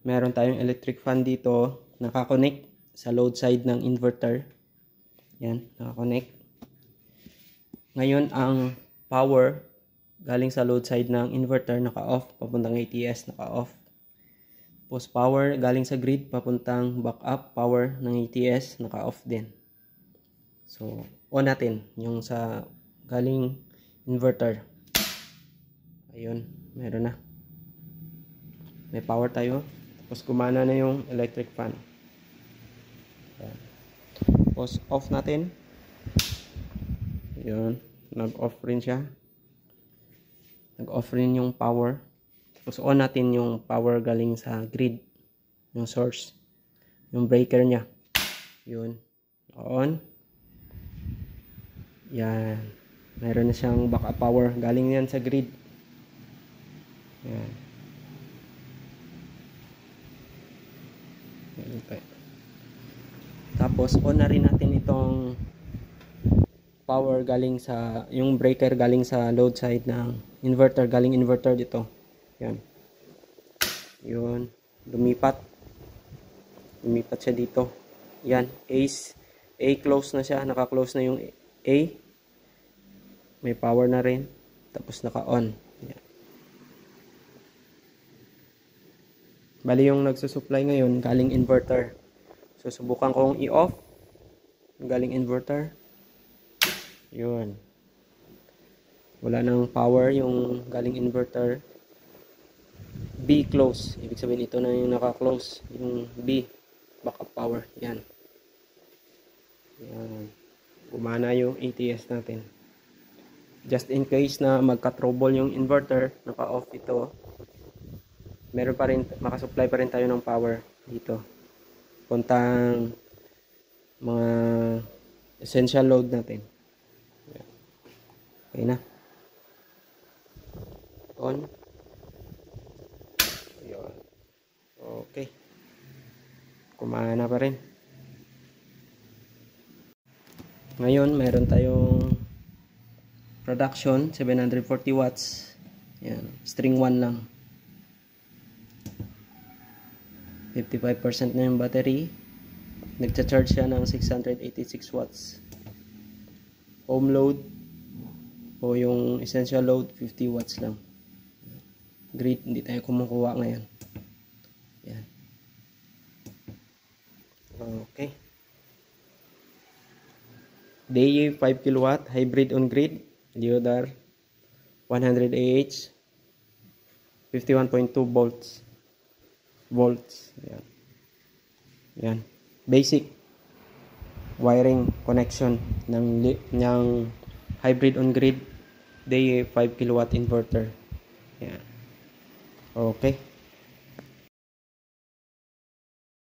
meron tayong electric fan dito, nakakonect sa load side ng inverter. Yan, nakakonect. Ngayon, ang power galing sa load side ng inverter, naka-off, papuntang ATS, naka-off. Tapos power galing sa grid, papuntang backup power ng ATS, naka-off din. So, on natin yung sa galing inverter. Ayun, meron na. May power tayo. Tapos gumana na yung electric fan. Ayan. Tapos off natin. Ayun, nag-off rin siya. Nag-off rin yung power. Tapos on natin yung power galing sa grid. Yung source. Yung breaker niya. Yun. On. Yan. Meron na siyang backup power. Galing yan sa grid. Yan. Tapos on na rin natin itong power galing sa yung breaker galing sa load side ng inverter, galing inverter dito. Yan. Yun, lumipat siya dito. Yan, A close na siya, naka-close na yung A. May power na rin, tapos naka-on. Yan. Bali yung nagsusupply ngayon galing inverter. So, subukan kong i-off galing inverter. Yun. Wala nang power yung galing inverter. B close. Ibig sabihin ito na yung naka-close. Yung B. Backup power. Yan. Yan. Gumana yung ATS natin. Just in case na magka-trouble yung inverter, naka-off ito. Meron pa rin, makasupply pa rin tayo ng power dito. Puntang mga essential load natin. Okay na. On. Yun. Okay. Kumana pa rin. Ngayon, meron tayong production, 740 watts. Yan. String 1 lang. 55% na yung battery. Nagcha-charge siya ng 686 watts. Home load o yung essential load 50 watts lang. Grid, hindi tayo kumukuha ngayon. Yan. Okay. DAE 5 kilowatt, hybrid on grid, Deodar 100 AH, 51.2 volts. Yan. Yan. Basic wiring connection ng hybrid on grid DAE 5 kilowatt inverter. Yan. Okay.